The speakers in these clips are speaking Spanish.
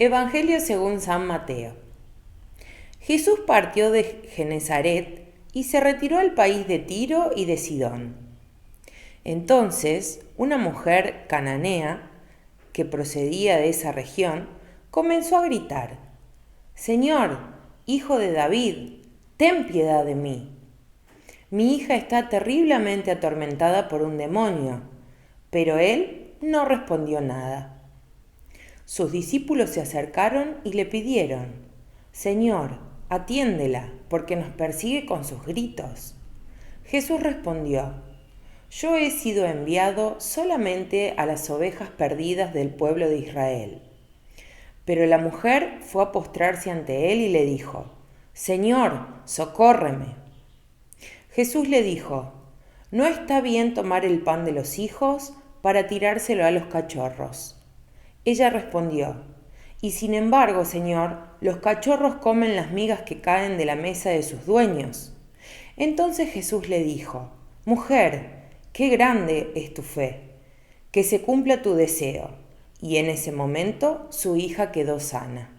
Evangelio según San Mateo. Jesús partió de Genezaret y se retiró al país de Tiro y de Sidón. Entonces, una mujer cananea, que procedía de esa región, comenzó a gritar: «Señor, hijo de David, ten piedad de mí. Mi hija está terriblemente atormentada por un demonio». Pero él no respondió nada. Sus discípulos se acercaron y le pidieron: «Señor, atiéndela, porque nos persigue con sus gritos». Jesús respondió: «Yo he sido enviado solamente a las ovejas perdidas del pueblo de Israel». Pero la mujer fue a postrarse ante él y le dijo: «Señor, socórreme». Jesús le dijo: «No está bien tomar el pan de los hijos para tirárselo a los cachorros». Ella respondió: «Y sin embargo, Señor, los cachorros comen las migas que caen de la mesa de sus dueños». Entonces Jesús le dijo: «Mujer, qué grande es tu fe, que se cumpla tu deseo». Y en ese momento su hija quedó sana.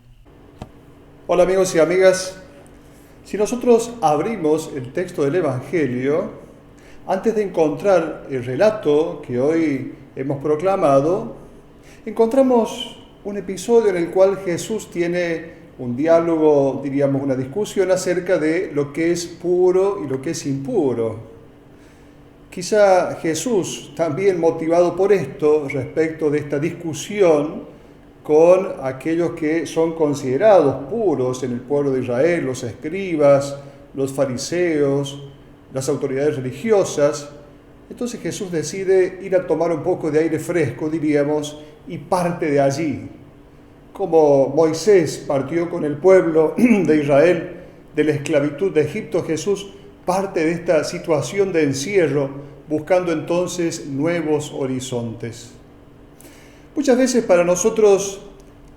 Hola amigos y amigas, si nosotros abrimos el texto del Evangelio, antes de encontrar el relato que hoy hemos proclamado, encontramos un episodio en el cual Jesús tiene un diálogo, diríamos una discusión acerca de lo que es puro y lo que es impuro. Quizá Jesús, también motivado por esto, respecto de esta discusión con aquellos que son considerados puros en el pueblo de Israel, los escribas, los fariseos, las autoridades religiosas, entonces Jesús decide ir a tomar un poco de aire fresco, diríamos, y parte de allí. Como Moisés partió con el pueblo de Israel de la esclavitud de Egipto, Jesús parte de esta situación de encierro, buscando entonces nuevos horizontes. Muchas veces para nosotros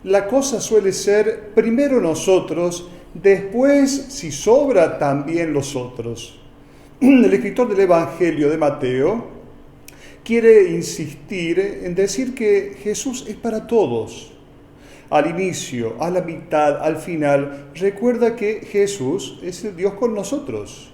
la cosa suele ser primero nosotros, después, si sobra, también los otros. El escritor del Evangelio de Mateo quiere insistir en decir que Jesús es para todos. Al inicio, a la mitad, al final, recuerda que Jesús es el Dios con nosotros.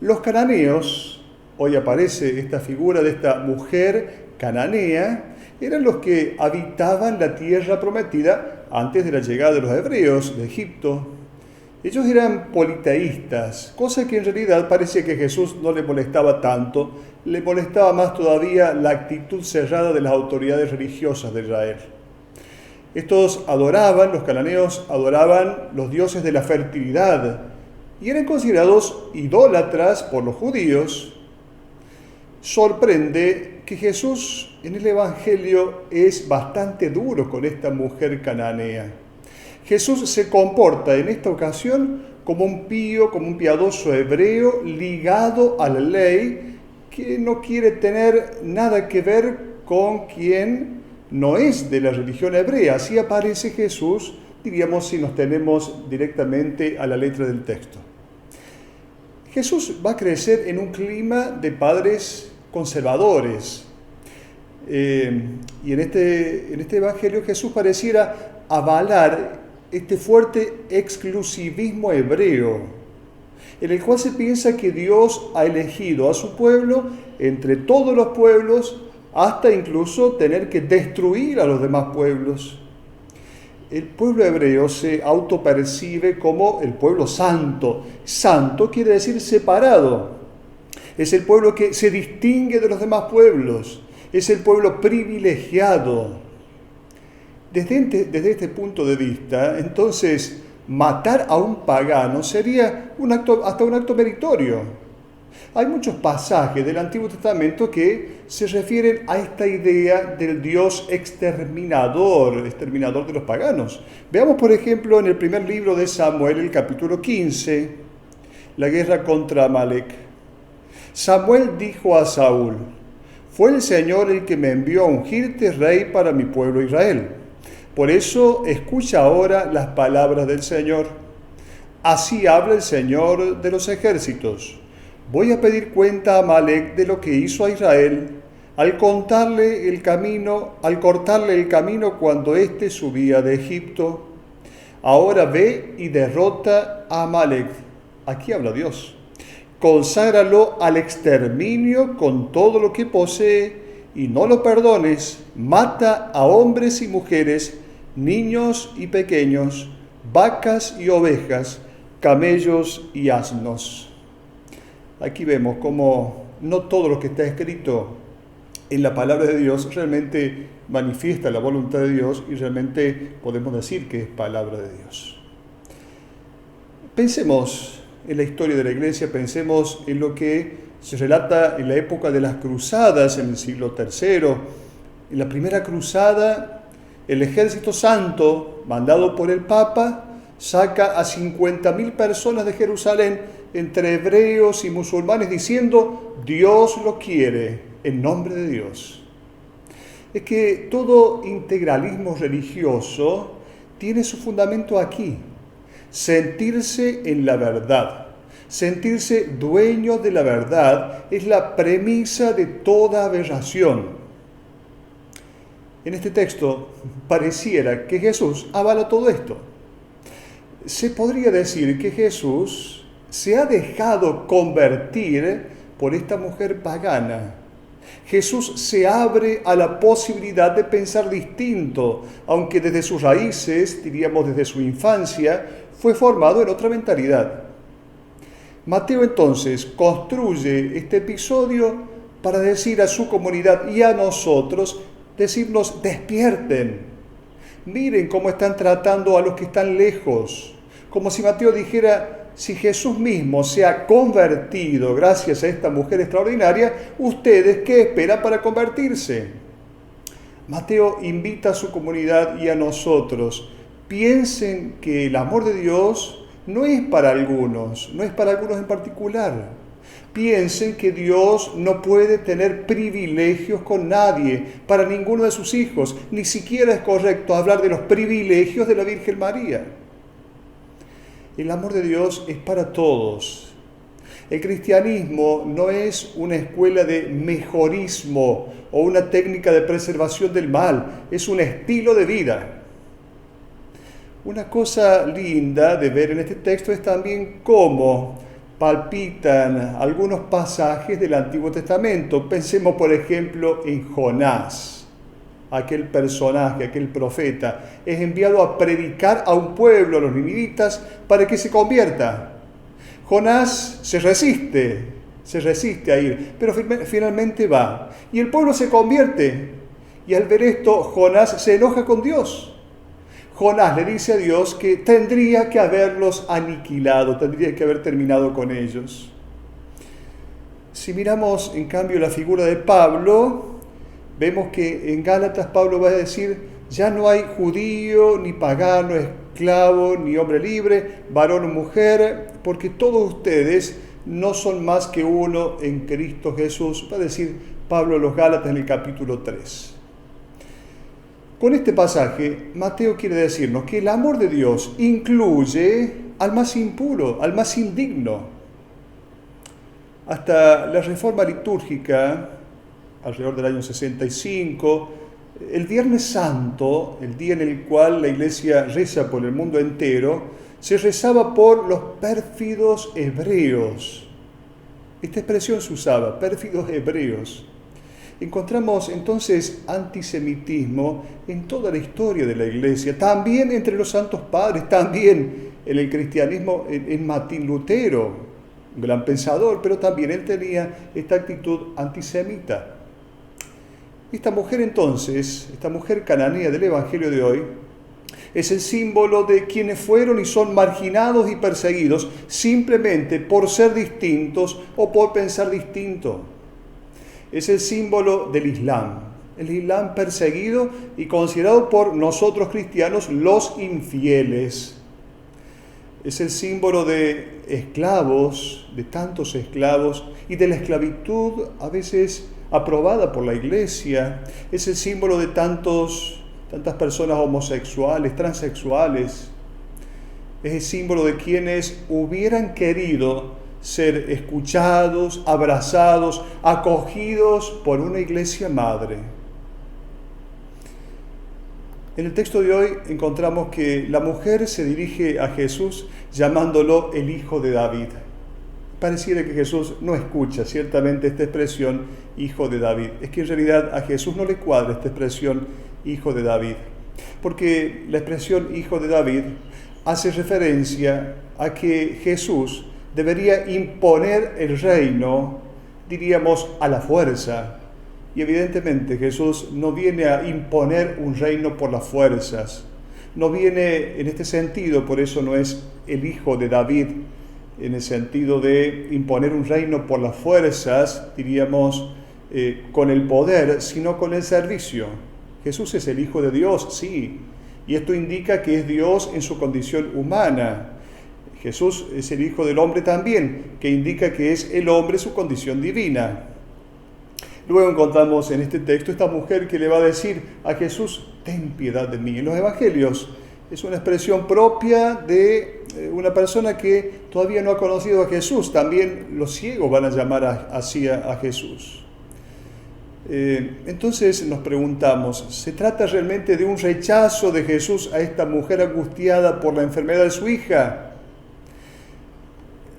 Los cananeos, hoy aparece esta figura de esta mujer cananea, eran los que habitaban la tierra prometida antes de la llegada de los hebreos de Egipto. Ellos eran politeístas, cosa que en realidad parece que a Jesús no le molestaba tanto, le molestaba más todavía la actitud cerrada de las autoridades religiosas de Israel. Los cananeos adoraban los dioses de la fertilidad y eran considerados idólatras por los judíos. Sorprende que Jesús en el Evangelio es bastante duro con esta mujer cananea. Jesús se comporta en esta ocasión como un pío, como un piadoso hebreo ligado a la ley, que no quiere tener nada que ver con quien no es de la religión hebrea. Así aparece Jesús, diríamos, si nos tenemos directamente a la letra del texto. Jesús va a crecer en un clima de padres conservadores. Y en este Evangelio Jesús pareciera avalar este fuerte exclusivismo hebreo, en el cual se piensa que Dios ha elegido a su pueblo entre todos los pueblos, hasta incluso tener que destruir a los demás pueblos. El pueblo hebreo se autopercibe como el pueblo santo. Santo quiere decir separado. Es el pueblo que se distingue de los demás pueblos. Es el pueblo privilegiado. Desde este punto de vista, entonces, matar a un pagano sería hasta un acto meritorio. Hay muchos pasajes del Antiguo Testamento que se refieren a esta idea del Dios exterminador de los paganos. Veamos, por ejemplo, en el primer libro de Samuel, el capítulo 15, la guerra contra Amalek. Samuel dijo a Saúl: «Fue el Señor el que me envió a ungirte rey para mi pueblo Israel. Por eso escucha ahora las palabras del Señor. Así habla el Señor de los ejércitos. Voy a pedir cuenta a Amalek de lo que hizo a Israel. al cortarle el camino cuando éste subía de Egipto. Ahora ve y derrota a Amalek. Aquí habla Dios. Conságralo al exterminio con todo lo que posee y no lo perdones. Mata a hombres y mujeres, niños y pequeños, vacas y ovejas, camellos y asnos. Aquí vemos cómo no todo lo que está escrito en la palabra de Dios realmente manifiesta la voluntad de Dios y realmente podemos decir que es palabra de Dios. Pensemos en la historia de la Iglesia, pensemos en lo que se relata en la época de las cruzadas en el siglo III. En la primera cruzada, el ejército santo, mandado por el Papa, saca a 50.000 personas de Jerusalén, entre hebreos y musulmanes, diciendo: Dios lo quiere, en nombre de Dios. Es que todo integralismo religioso tiene su fundamento aquí: sentirse en la verdad, sentirse dueño de la verdad es la premisa de toda aberración. En este texto pareciera que Jesús avala todo esto. Se podría decir que Jesús se ha dejado convertir por esta mujer pagana. Jesús se abre a la posibilidad de pensar distinto, aunque desde sus raíces, diríamos desde su infancia, fue formado en otra mentalidad. Mateo entonces construye este episodio para decir a su comunidad y a nosotros, decirnos: despierten, miren cómo están tratando a los que están lejos. Como si Mateo dijera: si Jesús mismo se ha convertido gracias a esta mujer extraordinaria, ¿ustedes qué esperan para convertirse? Mateo invita a su comunidad y a nosotros: piensen que el amor de Dios no es para algunos en particular. Piensen que Dios no puede tener privilegios con nadie, para ninguno de sus hijos. Ni siquiera es correcto hablar de los privilegios de la Virgen María. El amor de Dios es para todos. El cristianismo no es una escuela de mejorismo o una técnica de preservación del mal, es un estilo de vida. Una cosa linda de ver en este texto es también cómo palpitan algunos pasajes del Antiguo Testamento. Pensemos, por ejemplo, en Jonás. Aquel personaje, aquel profeta, es enviado a predicar a un pueblo, a los ninivitas, para que se convierta. Jonás se resiste a ir, pero finalmente va. Y el pueblo se convierte. Y al ver esto, Jonás se enoja con Dios. Jonás le dice a Dios que tendría que haberlos aniquilado, tendría que haber terminado con ellos. Si miramos, en cambio, la figura de Pablo, vemos que en Gálatas Pablo va a decir: ya no hay judío, ni pagano, esclavo, ni hombre libre, varón o mujer, porque todos ustedes no son más que uno en Cristo Jesús. Va a decir Pablo a los Gálatas en el capítulo 3. Con este pasaje, Mateo quiere decirnos que el amor de Dios incluye al más impuro, al más indigno. Hasta la reforma litúrgica, alrededor del año 65, el Viernes Santo, el día en el cual la Iglesia reza por el mundo entero, se rezaba por los pérfidos hebreos. Esta expresión se usaba, pérfidos hebreos. Encontramos entonces antisemitismo en toda la historia de la Iglesia, también entre los santos padres, también en el cristianismo, en Martín Lutero, un gran pensador, pero también él tenía esta actitud antisemita. Esta mujer entonces, esta mujer cananea del Evangelio de hoy, es el símbolo de quienes fueron y son marginados y perseguidos simplemente por ser distintos o por pensar distinto. Es el símbolo del Islam, el Islam perseguido y considerado por nosotros cristianos los infieles. Es el símbolo de esclavos, de tantos esclavos, y de la esclavitud a veces aprobada por la Iglesia. Es el símbolo de tantas personas homosexuales, transexuales. Es el símbolo de quienes hubieran querido ser escuchados, abrazados, acogidos por una iglesia madre. En el texto de hoy encontramos que la mujer se dirige a Jesús llamándolo el Hijo de David. Pareciera que Jesús no escucha ciertamente esta expresión, Hijo de David. Es que en realidad a Jesús no le cuadra esta expresión, Hijo de David. Porque la expresión Hijo de David hace referencia a que Jesús debería imponer el reino, diríamos, a la fuerza. Y evidentemente Jesús no viene a imponer un reino por las fuerzas. No viene en este sentido, por eso no es el Hijo de David, en el sentido de imponer un reino por las fuerzas, diríamos, con el poder, sino con el servicio. Jesús es el Hijo de Dios, sí, y esto indica que es Dios en su condición humana. Jesús es el Hijo del hombre también, que indica que es el hombre en su condición divina. Luego encontramos en este texto esta mujer que le va a decir a Jesús, ten piedad de mí. En los evangelios es una expresión propia de una persona que todavía no ha conocido a Jesús. También los ciegos van a llamar así a Jesús. Entonces nos preguntamos, ¿se trata realmente de un rechazo de Jesús a esta mujer angustiada por la enfermedad de su hija?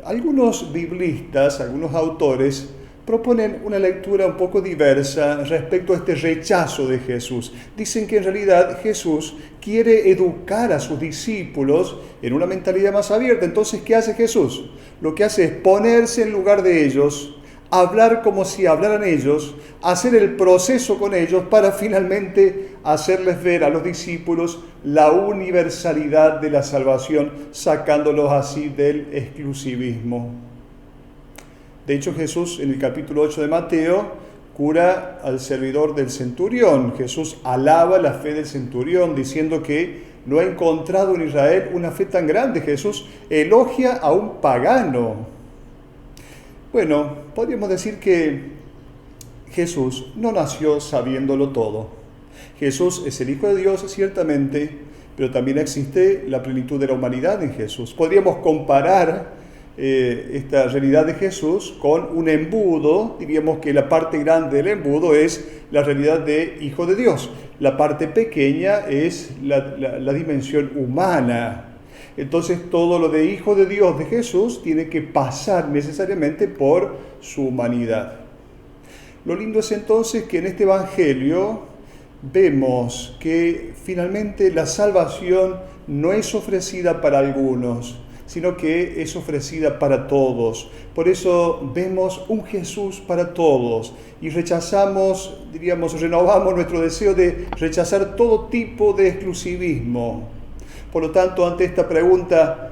Algunos biblistas, algunos autores, proponen una lectura un poco diversa respecto a este rechazo de Jesús. Dicen que en realidad Jesús quiere educar a sus discípulos en una mentalidad más abierta. Entonces, ¿qué hace Jesús? Lo que hace es ponerse en lugar de ellos, hablar como si hablaran ellos, hacer el proceso con ellos para finalmente hacerles ver a los discípulos la universalidad de la salvación, sacándolos así del exclusivismo. De hecho, Jesús en el capítulo 8 de Mateo cura al servidor del centurión. Jesús alaba la fe del centurión diciendo que no ha encontrado en Israel una fe tan grande. Jesús elogia a un pagano. Bueno, podríamos decir que Jesús no nació sabiéndolo todo. Jesús es el Hijo de Dios, ciertamente, pero también existe la plenitud de la humanidad en Jesús. Podríamos comparar esta realidad de Jesús con un embudo. Diríamos que la parte grande del embudo es la realidad de Hijo de Dios. La parte pequeña es la dimensión humana. Entonces todo lo de Hijo de Dios de Jesús tiene que pasar necesariamente por su humanidad. Lo lindo es entonces que en este Evangelio vemos que finalmente la salvación no es ofrecida para algunos, sino que es ofrecida para todos. Por eso vemos un Jesús para todos y rechazamos, renovamos nuestro deseo de rechazar todo tipo de exclusivismo. Por lo tanto, ante esta pregunta,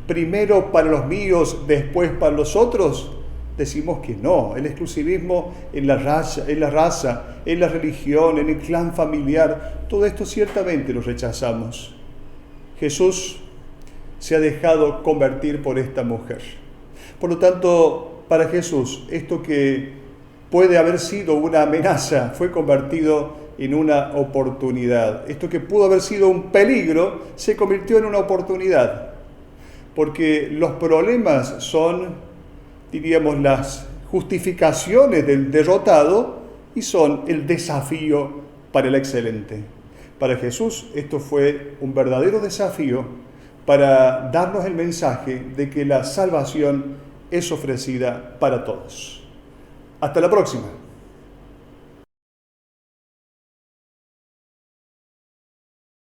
primero para los míos, después para los otros, decimos que no. El exclusivismo en la raza, en la religión, en el clan familiar, todo esto ciertamente lo rechazamos. Jesús se ha dejado convertir por esta mujer. Por lo tanto, para Jesús, esto que puede haber sido una amenaza fue convertido en una oportunidad. Esto que pudo haber sido un peligro se convirtió en una oportunidad. Porque los problemas son, las justificaciones del derrotado y son el desafío para el excelente. Para Jesús esto fue un verdadero desafío para darnos el mensaje de que la salvación es ofrecida para todos. Hasta la próxima.